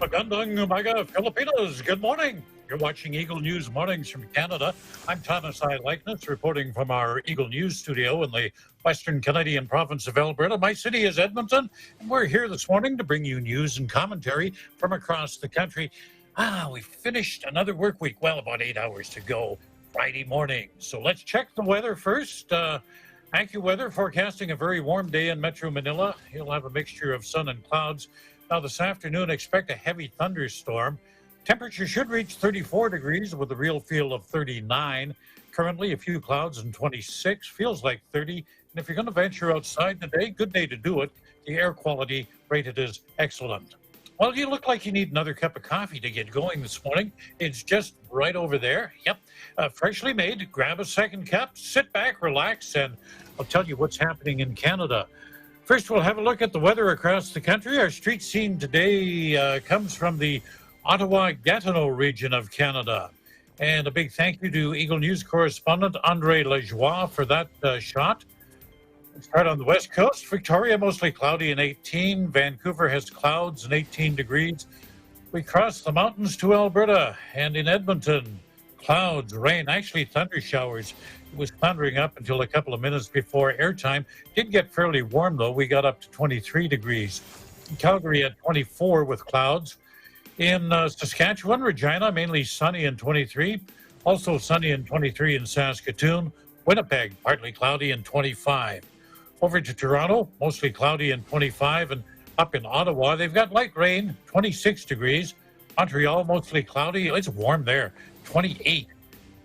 Magandang umaga, Filipinos. Good morning. You're watching Eagle News Mornings from Canada. I'm Thomas I. Likeness, reporting from our Eagle News studio in the Western Canadian province of Alberta. My city is Edmonton, and we're here this morning to bring you news and commentary from across the country. We finished another work week. Well, about 8 hours to go Friday morning. So let's check the weather first. AccuWeather forecasting a very warm day in Metro Manila. You'll have a mixture of sun and clouds. Now this afternoon, expect a heavy thunderstorm. Temperature should reach 34 degrees with a real feel of 39. Currently, a few clouds and 26. Feels like 30. And if you're going to venture outside today, good day to do it. The air quality rated as excellent. Well, you look like you need another cup of coffee to get going this morning. It's just right over there. Yep, freshly made. Grab a second cup, sit back, relax, and I'll tell you what's happening in Canada. First, we'll have a look at the weather across the country. Our street scene today comes from the Ottawa-Gatineau region of Canada. And a big thank you to Eagle News correspondent Andre Lajoie for that shot. Let's start on the west coast. Victoria, mostly cloudy and 18. Vancouver has clouds and 18 degrees. We cross the mountains to Alberta, and in Edmonton, clouds, rain, actually thunder showers. It was thundering up until a couple of minutes before airtime. Did get fairly warm, though. We got up to 23 degrees. In Calgary at 24 with clouds. In Saskatchewan, Regina, mainly sunny and 23. Also sunny and 23 in Saskatoon. Winnipeg, partly cloudy and 25. Over to Toronto, mostly cloudy and 25. And up in Ottawa, they've got light rain, 26 degrees. Montreal, mostly cloudy. It's warm there, 28.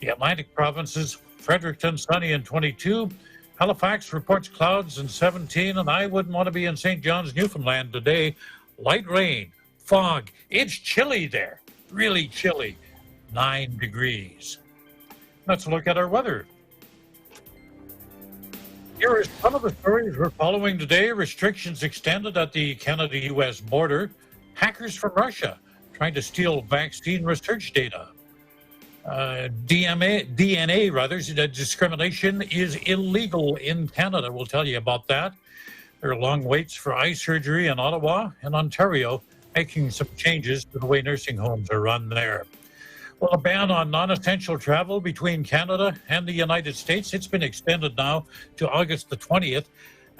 The Atlantic provinces, Fredericton, sunny and 22. Halifax reports clouds and 17. And I wouldn't want to be in St. John's, Newfoundland today. Light rain, fog. It's chilly there, really chilly, 9 degrees. Let's look at our weather. Here are some of the stories we're following today. Restrictions extended at the Canada-U.S. border. Hackers from Russia trying to steal vaccine research data. Discrimination is illegal in Canada. We'll tell you about that. There are long waits for eye surgery in Ottawa and Ontario, making some changes to the way nursing homes are run there. Well, a ban on non-essential travel between Canada and the United States, it's been extended now to August the 20th.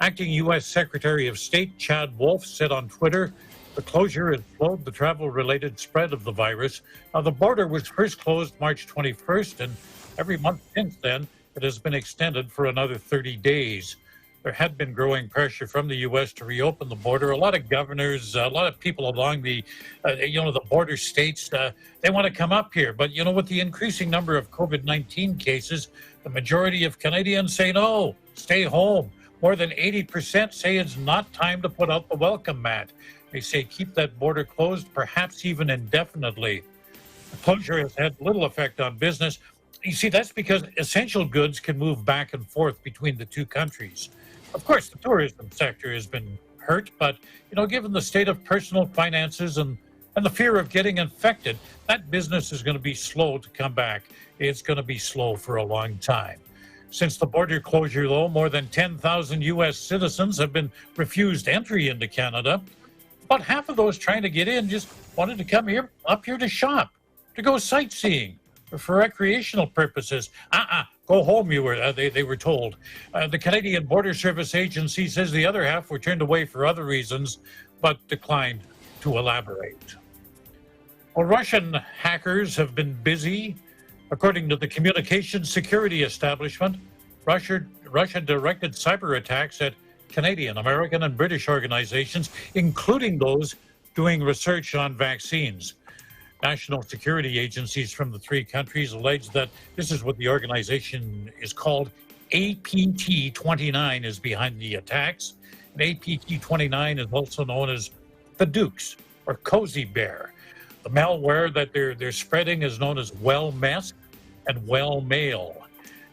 Acting U.S. Secretary of State Chad Wolf said on Twitter, the closure has slowed the travel-related spread of the virus. Now, the border was first closed March 21st, and every month since then, it has been extended for another 30 days. There had been growing pressure from the U.S. to reopen the border. A lot of governors, a lot of people along the border states, they want to come up here. But, with the increasing number of COVID-19 cases, the majority of Canadians say no, stay home. More than 80% say it's not time to put out the welcome mat. They say keep that border closed, perhaps even indefinitely. The closure has had little effect on business. You see, that's because essential goods can move back and forth between the two countries. Of course, the tourism sector has been hurt, but, given the state of personal finances and the fear of getting infected, that business is going to be slow to come back. It's going to be slow for a long time. Since the border closure, though, more than 10,000 U.S. citizens have been refused entry into Canada. About half of those trying to get in just wanted to come up here to shop, to go sightseeing, or for recreational purposes. Go home, they were told. The Canadian Border Service Agency says the other half were turned away for other reasons, but declined to elaborate. Well, Russian hackers have been busy. According to the Communications Security Establishment, Russia directed cyber attacks at Canadian, American, and British organizations, including those doing research on vaccines. National security agencies from the three countries allege that this is what the organization is called. APT-29 is behind the attacks. And APT-29 is also known as the Dukes or Cozy Bear. The malware that they're spreading is known as WellMess and WellMail.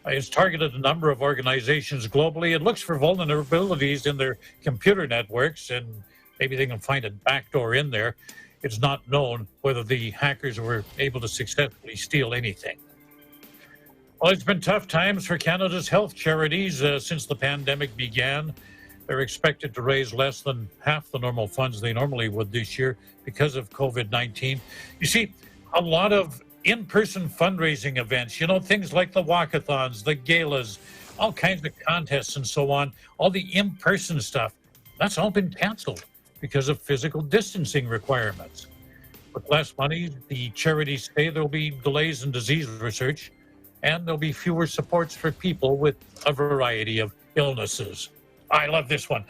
It's targeted a number of organizations globally. It looks for vulnerabilities in their computer networks, and maybe they can find a backdoor in there. It's not known whether the hackers were able to successfully steal anything. Well, it's been tough times for Canada's health charities since the pandemic began. They're expected to raise less than half the normal funds they normally would this year because of COVID-19. You see, a lot of in-person fundraising events, things like the walkathons, the galas, all kinds of contests and so on, all the in-person stuff, that's all been canceled because of physical distancing requirements. With less money, the charities say there'll be delays in disease research and there'll be fewer supports for people with a variety of illnesses. I love this one.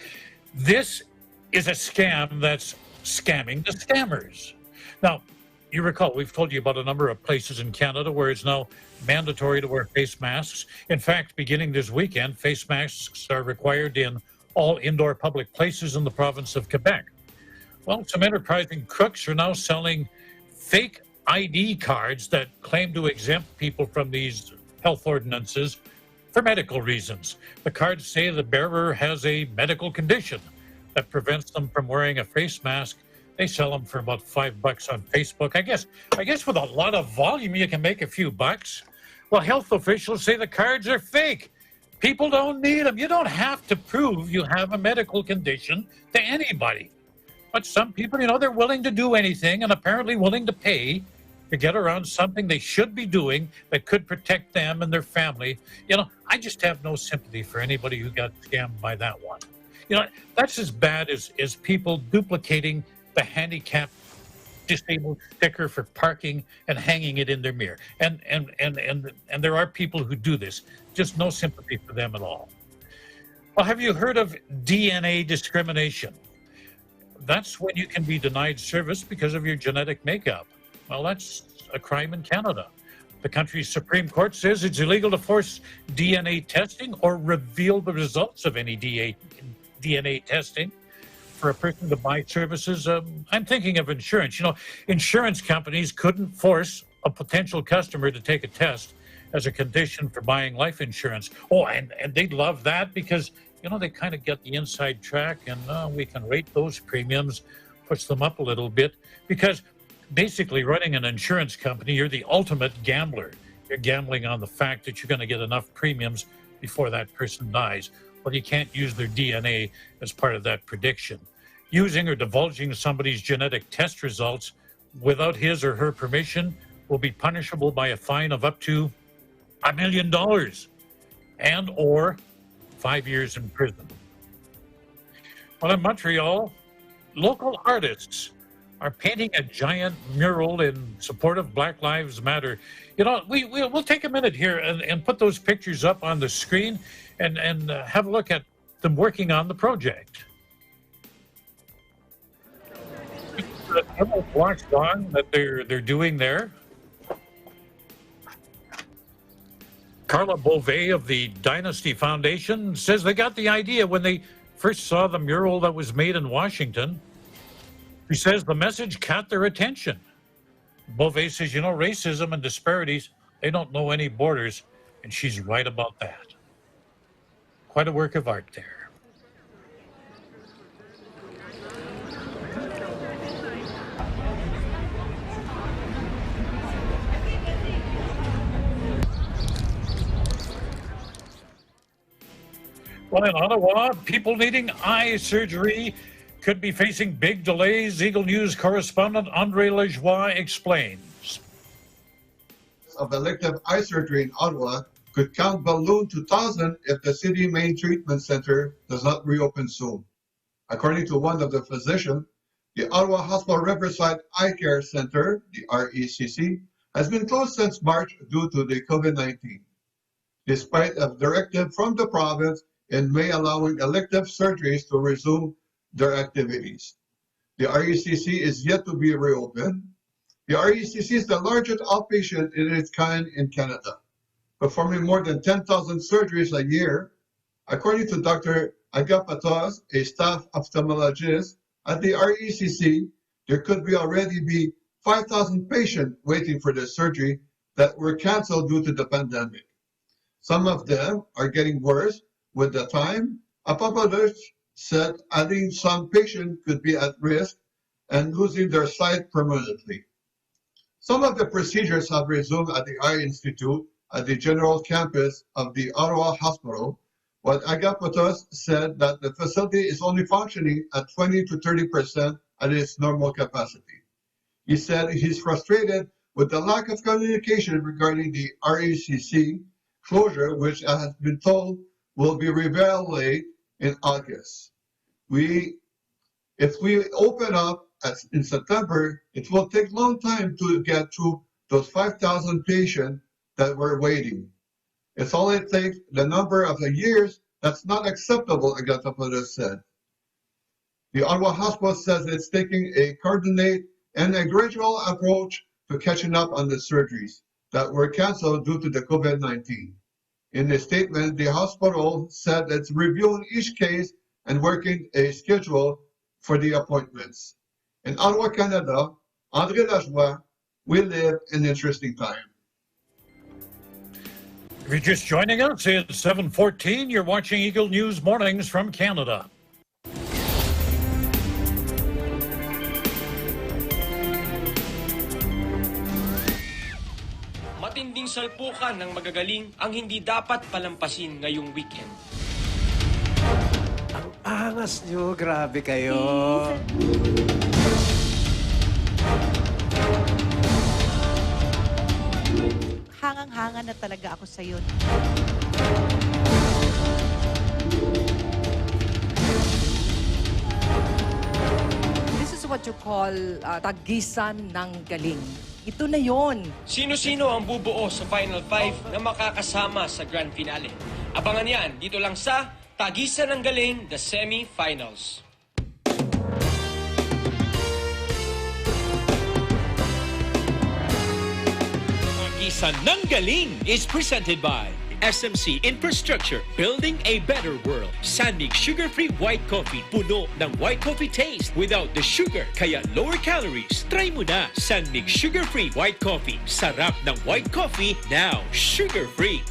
This is a scam that's scamming the scammers. Now, you recall, we've told you about a number of places in Canada where it's now mandatory to wear face masks. In fact, beginning this weekend, face masks are required in all indoor public places in the province of Quebec. Well, some enterprising crooks are now selling fake ID cards that claim to exempt people from these health ordinances for medical reasons. The cards say the bearer has a medical condition that prevents them from wearing a face mask. They sell them for about $5 on Facebook. I guess with a lot of volume, you can make a few bucks. Well, health officials say the cards are fake. People don't need them. You don't have to prove you have a medical condition to anybody. But some people, they're willing to do anything and apparently willing to pay to get around something they should be doing that could protect them and their family. I just have no sympathy for anybody who got scammed by that one. That's as bad as people duplicating the handicap disabled sticker for parking and hanging it in their mirror. And there are people who do this. Just no sympathy for them at all. Well, have you heard of DNA discrimination? That's when you can be denied service because of your genetic makeup. Well, that's a crime in Canada. The country's Supreme Court says it's illegal to force DNA testing or reveal the results of any DNA testing for a person to buy services. I'm thinking of insurance. Insurance companies couldn't force a potential customer to take a test as a condition for buying life insurance. Oh, and they'd love that because, they kind of get the inside track and we can rate those premiums, push them up a little bit, because basically running an insurance company, you're the ultimate gambler. You're gambling on the fact that you're going to get enough premiums before that person dies. Well, you can't use their DNA as part of that prediction. Using or divulging somebody's genetic test results without his or her permission will be punishable by a fine of up to $1 million and or 5 years in prison. Well, in Montreal, local artists are painting a giant mural in support of Black Lives Matter. We'll take a minute here and put those pictures up on the screen and have a look at them working on the project. The couple blocks long that they're doing there. Carla Beauvais of the Dynasty Foundation says they got the idea when they first saw the mural that was made in Washington. She says the message caught their attention. Beauvais says, racism and disparities, they don't know any borders, and she's right about that. Quite a work of art there. Well, in Ottawa, people needing eye surgery could be facing big delays. Eagle News correspondent Andre Lajoie explains. Of elective eye surgery in Ottawa could count balloon to 1,000 if the city main treatment center does not reopen soon. According to one of the physicians, the Ottawa Hospital Riverside Eye Care Center, the RECC, has been closed since March due to the COVID-19. Despite a directive from the province in May allowing elective surgeries to resume their activities. The RECC is yet to be reopened. The RECC is the largest outpatient in its kind in Canada, performing more than 10,000 surgeries a year. According to Dr. Agapatos, a staff ophthalmologist at the RECC, there could already be 5,000 patients waiting for the surgery that were canceled due to the pandemic. Some of them are getting worse with the time. Agapatos said adding some patients could be at risk and losing their sight permanently. Some of the procedures have resumed at the Eye Institute at the general campus of the Ottawa Hospital, But Agapatos said that the facility is only functioning at 20 to 30% at its normal capacity. He said he's frustrated with the lack of communication regarding the RACC closure, which has been told will be revealed late in August. If we open up in September, it will take a long time to get through those 5,000 patients that were waiting. It's only takes the number of the years that's not acceptable, Agatapatos said. The Ottawa Hospital says it's taking a coordinated and a gradual approach to catching up on the surgeries that were canceled due to the COVID-19. In a statement, the hospital said it's reviewing each case and working a schedule for the appointments. In Ottawa, Canada, Andre Lajoie, we live in an interesting time. If you're just joining us, it's 7:14. You're watching Eagle News Mornings from Canada. Matinding salpukan ng magagaling ang hindi dapat palampasin ngayong weekend. Ang angas nyo, grabe kayo. Hangang-hanga na talaga ako sa yun. This is what you call tagisan ng galing. Ito na yon. Sino-sino ang bubuo sa Final 5 na makakasama sa Grand Finale? Abangan yan dito lang sa Tagisan ng Galing, the Semi-Finals. Tagisan ng Galing is presented by SMC Infrastructure, building a better world. Sanmig sugar-free white coffee, puno ng white coffee taste without the sugar, kaya lower calories. Try mo na Sanmig sugar-free white coffee. Sarap ng white coffee, now sugar-free.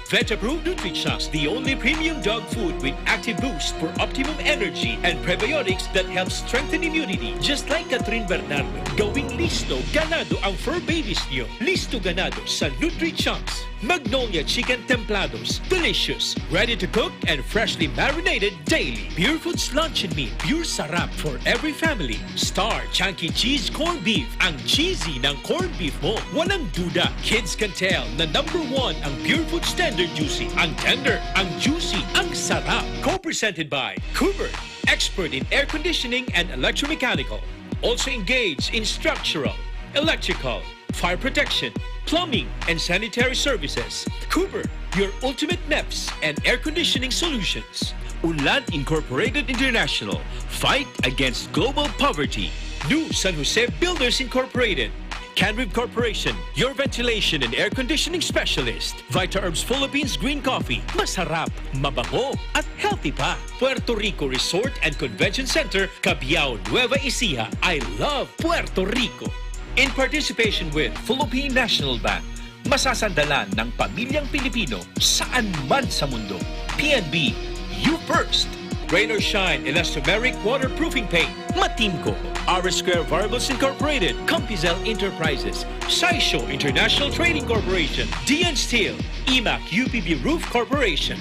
Veg-approved Nutri-Chunks, the only premium dog food with active boost for optimum energy and prebiotics that help strengthen immunity. Just like Catherine Bernardo, gawing listo, ganado ang fur babies niyo. Listo ganado sa Nutri-Chunks. Magnolia Chicken Templados, delicious, ready to cook and freshly marinated daily. Pure Foods Lunch and Meat, pure sarap for every family. Star Chunky Cheese Corned Beef, ang cheesy ng corned beef mo. Walang duda, kids can tell na #1 ang Pure Foods Tender Juicy. Ang tender, ang juicy, ang sarap. Co-presented by Cooper, expert in air conditioning and electromechanical. Also engaged in structural, electrical, fire protection, plumbing, and sanitary services. Cooper, your ultimate MEPS and air conditioning solutions. Unlan Incorporated International, fight against global poverty. New San Jose Builders Incorporated. Canrib Corporation, your ventilation and air conditioning specialist. Vita Herbs Philippines Green Coffee, masarap, mabango, at healthy pa. Puerto Rico Resort and Convention Center, Cabiao, Nueva Ecija. I love Puerto Rico. In participation with Philippine National Bank, masasandalan ng pamilyang Pilipino saan man sa mundo. PNB, you first. Rain or Shine Elastomeric Waterproofing Paint, Matimco. R Square Variables Incorporated, Compizel Enterprises, Saisho International Trading Corporation, DN Steel, EMAC UPB Roof Corporation.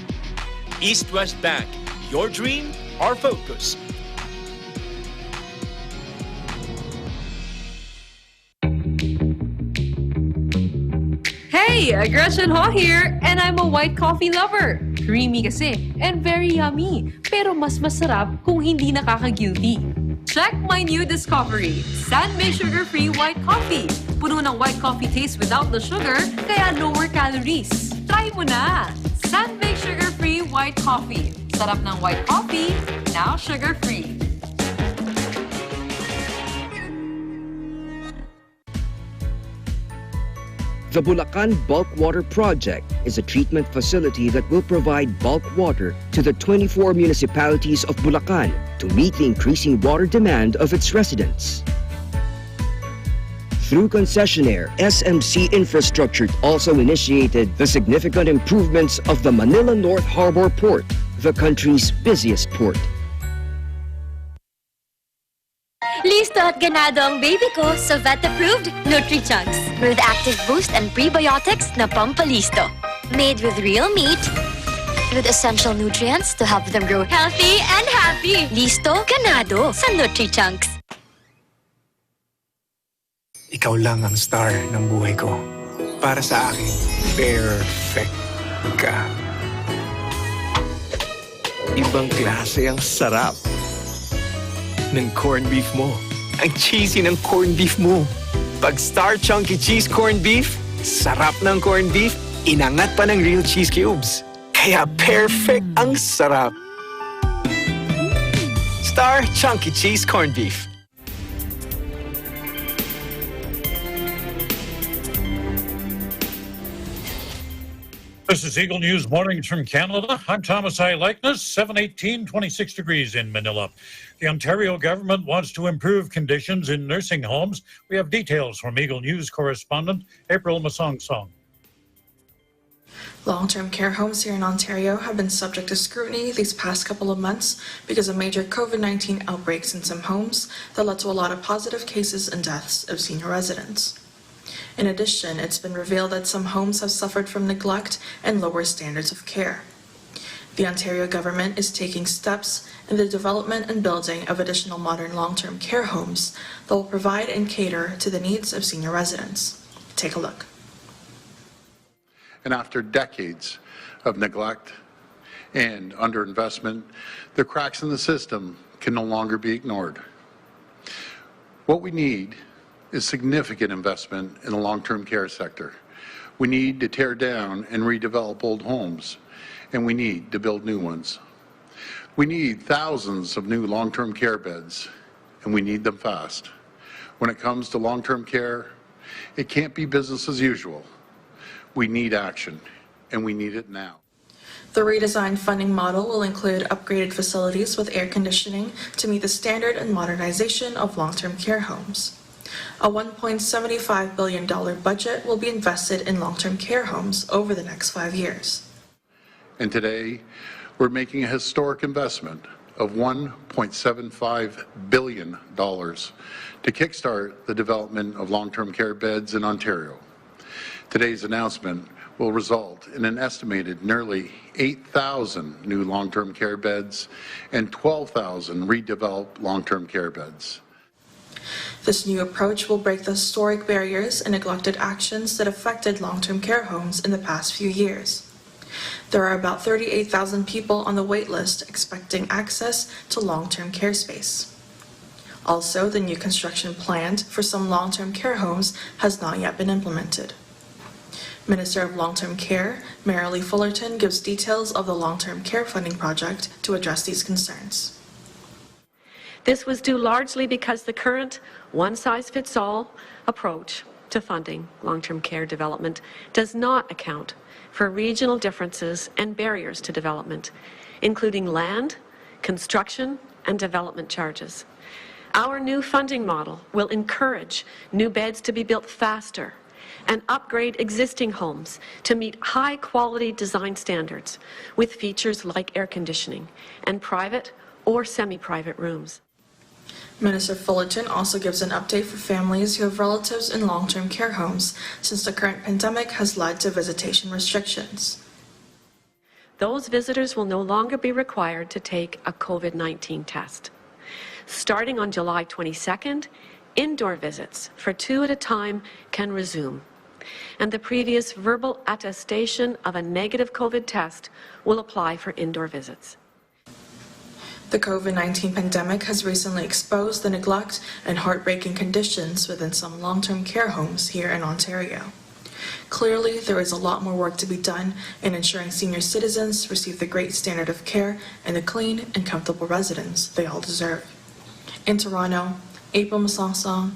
East West Bank, your dream, our focus. Hey, Gretchen Ho here, and I'm a white coffee lover. Creamy kasi, and very yummy. Pero mas masarap kung hindi nakaka-guilty. Check my new discovery, Sanmig Sugar-Free White Coffee. Puno ng white coffee taste without the sugar, kaya lower calories. Try mo na! Sanmig Sugar-Free White Coffee. Sarap ng white coffee, now sugar-free. The Bulacan Bulk Water Project is a treatment facility that will provide bulk water to the 24 municipalities of Bulacan to meet the increasing water demand of its residents. Through concessionaire, SMC Infrastructure also initiated the significant improvements of the Manila North Harbor Port, the country's busiest port. Listo at ganado ang baby ko sa vet-approved Nutri-Chunks with active boost and prebiotics na pampalisto. Made with real meat, with essential nutrients to help them grow healthy and happy. Listo, ganado sa Nutri-Chunks. Ikaw lang ang star ng buhay ko. Para sa akin, perfect ka. Ibang klase ang sarap ng corned beef mo. Ang cheesy ng corned beef mo. Pag Star Chunky Cheese Corned Beef, sarap ng corned beef, inangat pa ng real cheese cubes. Kaya perfect ang sarap. Star Chunky Cheese Corned Beef. This is Eagle News Mornings from Canada. I'm Thomas I. Likeness, 718, 26 degrees in Manila. The Ontario government wants to improve conditions in nursing homes. We have details from Eagle News correspondent April Masongsong. Long-term care homes here in Ontario have been subject to scrutiny these past couple of months because of major COVID-19 outbreaks in some homes that led to a lot of positive cases and deaths of senior residents. In addition, it's been revealed that some homes have suffered from neglect and lower standards of care. The Ontario government is taking steps in the development and building of additional modern long-term care homes that will provide and cater to the needs of senior residents. Take a look. And after decades of neglect and underinvestment, the cracks in the system can no longer be ignored. What we need is significant investment in the long-term care sector. We need to tear down and redevelop old homes, and we need to build new ones. We need thousands of new long-term care beds, and we need them fast. When it comes to long-term care, it can't be business as usual. We need action, and we need it now. The redesigned funding model will include upgraded facilities with air conditioning to meet the standard and modernization of long-term care homes. A $1.75 billion budget will be invested in long-term care homes over the next 5 years. And today, we're making a historic investment of $1.75 billion to kickstart the development of long-term care beds in Ontario. Today's announcement will result in an estimated nearly 8,000 new long-term care beds and 12,000 redeveloped long-term care beds. This new approach will break the historic barriers and neglected actions that affected long-term care homes in the past few years. There are about 38,000 people on the wait list expecting access to long-term care space. Also, the new construction planned for some long-term care homes has not yet been implemented. Minister of Long-Term Care, Merrilee Fullerton, gives details of the long-term care funding project to address these concerns. This was due largely because the current one-size-fits-all approach to funding long-term care development does not account for regional differences and barriers to development, including land, construction, and development charges. Our new funding model will encourage new beds to be built faster and upgrade existing homes to meet high-quality design standards with features like air conditioning and private or semi-private rooms. Minister Fullerton also gives an update for families who have relatives in long-term care homes since the current pandemic has led to visitation restrictions. Those visitors will no longer be required to take a COVID-19 test. Starting on July 22nd, indoor visits for 2 at a time can resume, and the previous verbal attestation of a negative COVID test will apply for indoor visits. The COVID-19 pandemic has recently exposed the neglect and heartbreaking conditions within some long-term care homes here in Ontario. Clearly, there is a lot more work to be done in ensuring senior citizens receive the great standard of care and the clean and comfortable residence they all deserve. In Toronto, April Masongsong,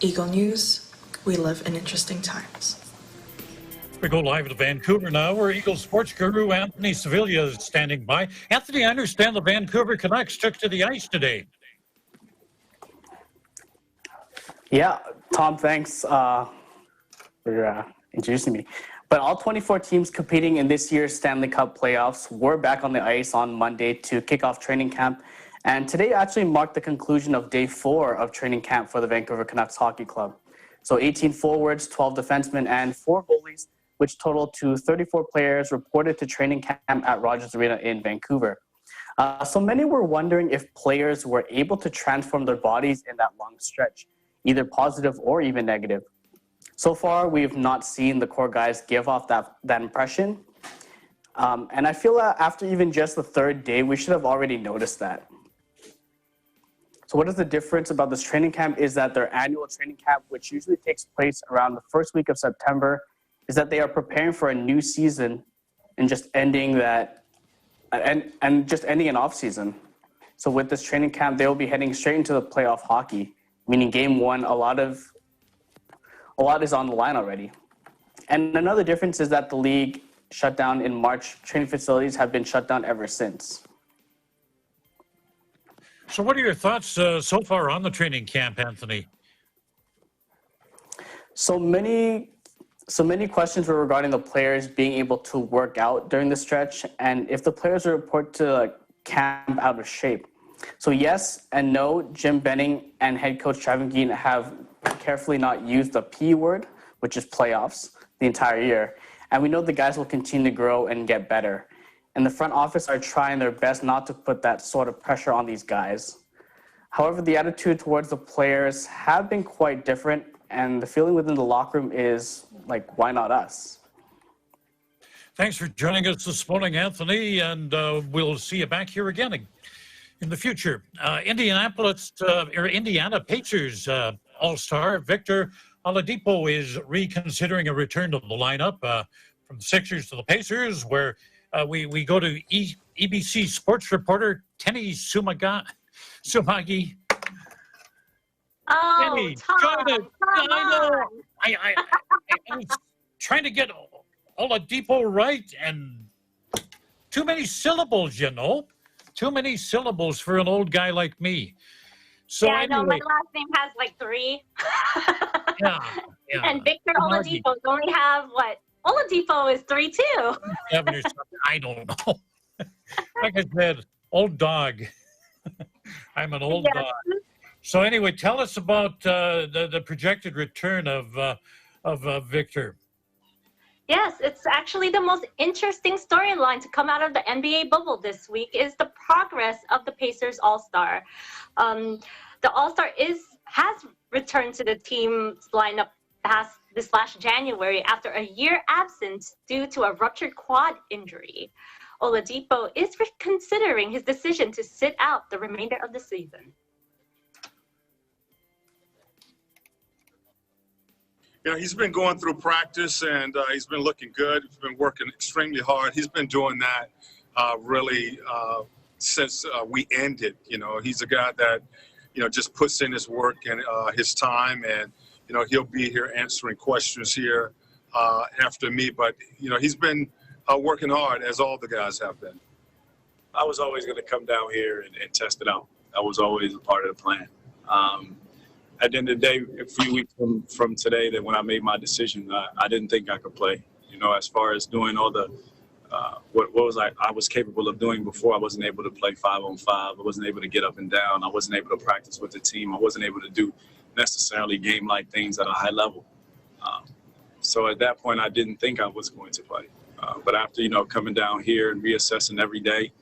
Eagle News. We live in interesting times. We go live to Vancouver now, where Eagle sports guru Anthony Sevilla is standing by. Anthony, I understand the Vancouver Canucks took to the ice today. Yeah, Tom, thanks for introducing me. But all 24 teams competing in this year's Stanley Cup playoffs were back on the ice on Monday to kick off training camp. And today actually marked the conclusion of day 4 of training camp for the Vancouver Canucks Hockey Club. So 18 forwards, 12 defensemen, and 4 goalies which totaled to 34 players reported to training camp at Rogers Arena in Vancouver. So many were wondering if players were able to transform their bodies in that long stretch, either positive or even negative. So far, we've not seen the core guys give off that impression. And I feel that after even just the third day, we should have already noticed that. So what is the difference about this training camp is that their annual training camp, which usually takes place around the first week of September, is that they are preparing for a new season and just ending that, and just ending an off season. So with this training camp, they will be heading straight into the playoff hockey, meaning game one, a lot is on the line already. And another difference is that the league shut down in March. Training facilities have been shut down ever since. So what are your thoughts so far on the training camp, Anthony? So many questions were regarding the players being able to work out during the stretch and if the players are reported to camp out of shape. So yes and no, Jim Benning and head coach Travis Geen have carefully not used the P word, which is playoffs, the entire year. And we know the guys will continue to grow and get better. And the front office are trying their best not to put that sort of pressure on these guys. However, the attitude towards the players have been quite different, and the feeling within the locker room is like, why not us? Thanks for joining us this morning, Anthony, and we'll see you back here again in the future. Indiana Pacers All-Star Victor Oladipo is reconsidering a return to the lineup from the Sixers to the Pacers, where we go to EBC sports reporter Tenny Sumagi. Oh, Tenny, Tom, I was trying to get Oladipo right, and too many syllables, you know. Too many syllables for an old guy like me. So yeah, I anyway, know. My last name has like 3. yeah. And Victor Oladipo only have what? Oladipo is 3 too. 7 or something. I don't know. Like I said, old dog. I'm an old dog. So anyway, tell us about the projected return of Victor. Yes, it's actually the most interesting storyline to come out of the NBA bubble this week is the progress of the Pacers All-Star. The All-Star has returned to the team's lineup this last January after a year absence due to a ruptured quad injury. Oladipo is reconsidering his decision to sit out the remainder of the season. You know, he's been going through practice and he's been looking good. He's been working extremely hard. He's been doing that really since we ended. You know, he's a guy that, you know, just puts in his work and his time, and, you know, he'll be here answering questions here after me. But, you know, he's been working hard, as all the guys have been. I was always going to come down here and test it out. That was always a part of the plan. At the end of the day, a few weeks from today, that when I made my decision, I didn't think I could play. You know, as far as doing all the what I was capable of doing before, I wasn't able to play 5-on-5. I wasn't able to get up and down. I wasn't able to practice with the team. I wasn't able to do necessarily game-like things at a high level. So at that point, I didn't think I was going to play. But after, you know, coming down here and reassessing every day,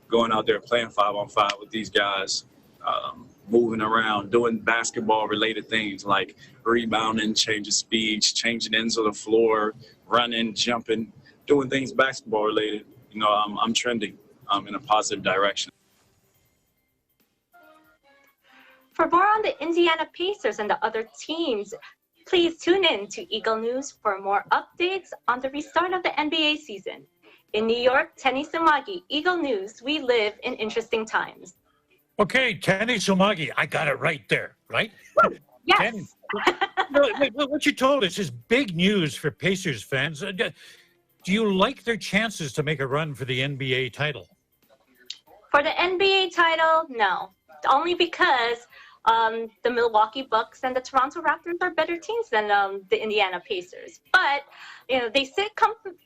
going out there playing 5-on-5 with these guys, moving around, doing basketball-related things like rebounding, changing speeds, changing ends of the floor, running, jumping, doing things basketball-related. You know, I'm trending in a positive direction. For more on the Indiana Pacers and the other teams, please tune in to Eagle News for more updates on the restart of the NBA season. In New York, Tenny Sumagi, Eagle News, we live in interesting times. Okay, Tenny Sumagi, I got it right there, right? Yes. Tenny, what you told us is big news for Pacers fans. Do you like their chances to make a run for the NBA title? For the NBA title, no. Only because the Milwaukee Bucks and the Toronto Raptors are better teams than the Indiana Pacers. But, you know, they sit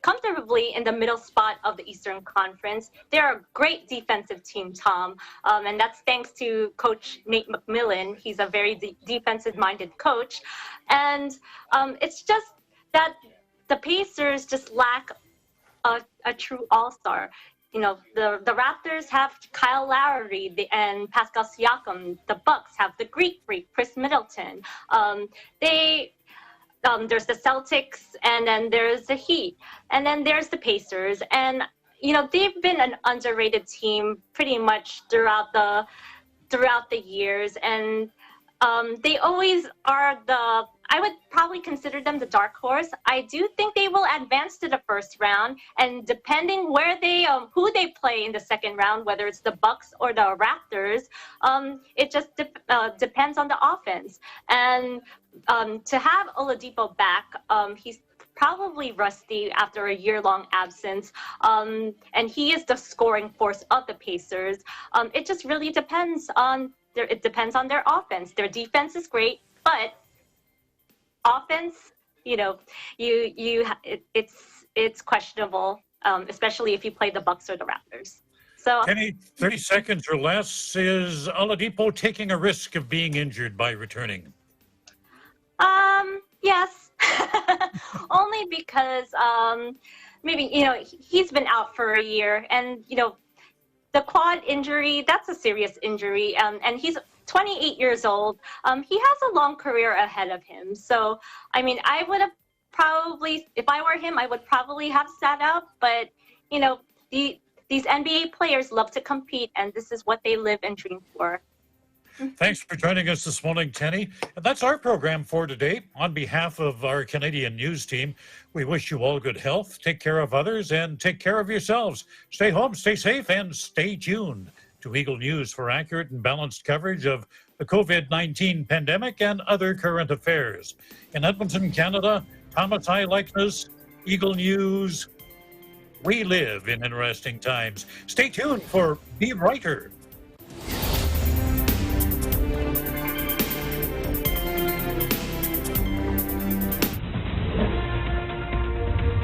comfortably in the middle spot of the Eastern Conference. They're a great defensive team, Tom, and that's thanks to Coach Nate McMillan. He's a very defensive-minded coach. And it's just that the Pacers just lack a true all-star. You know, the Raptors have Kyle Lowry and Pascal Siakam. The Bucks have the Greek Freak, Chris Middleton. There's the Celtics, and then there's the Heat, and then there's the Pacers. And, you know, they've been an underrated team pretty much throughout the years. And they always are I would probably consider them the dark horse. I do think they will advance to the first round, and depending where who they play in the second round, whether it's the Bucks or the Raptors, it just depends on the offense. And to have Oladipo back, he's probably rusty after a year-long absence, and he is the scoring force of the Pacers. It just really depends on their offense. Their defense is great, but offense, you know, it's questionable, especially if you play the Bucks or the Raptors. So, Kenny, 30 seconds or less. Is Oladipo taking a risk of being injured by returning? Yes, only because maybe, you know, he's been out for a year, and, you know, the quad injury, that's a serious injury, and he's 28 years old. He has a long career ahead of him. So, I mean, I would have probably, if I were him, I would probably have sat out. But, you know, these NBA players love to compete, and this is what they live and dream for. Thanks for joining us this morning, Tenny. And that's our program for today. On behalf of our Canadian news team, we wish you all good health, take care of others, and take care of yourselves. Stay home, stay safe, and stay tuned to Eagle News for accurate and balanced coverage of the COVID-19 pandemic and other current affairs. In Edmonton, Canada, Thomas I. Likeness, Eagle News. We live in interesting times. Stay tuned for Be Writer.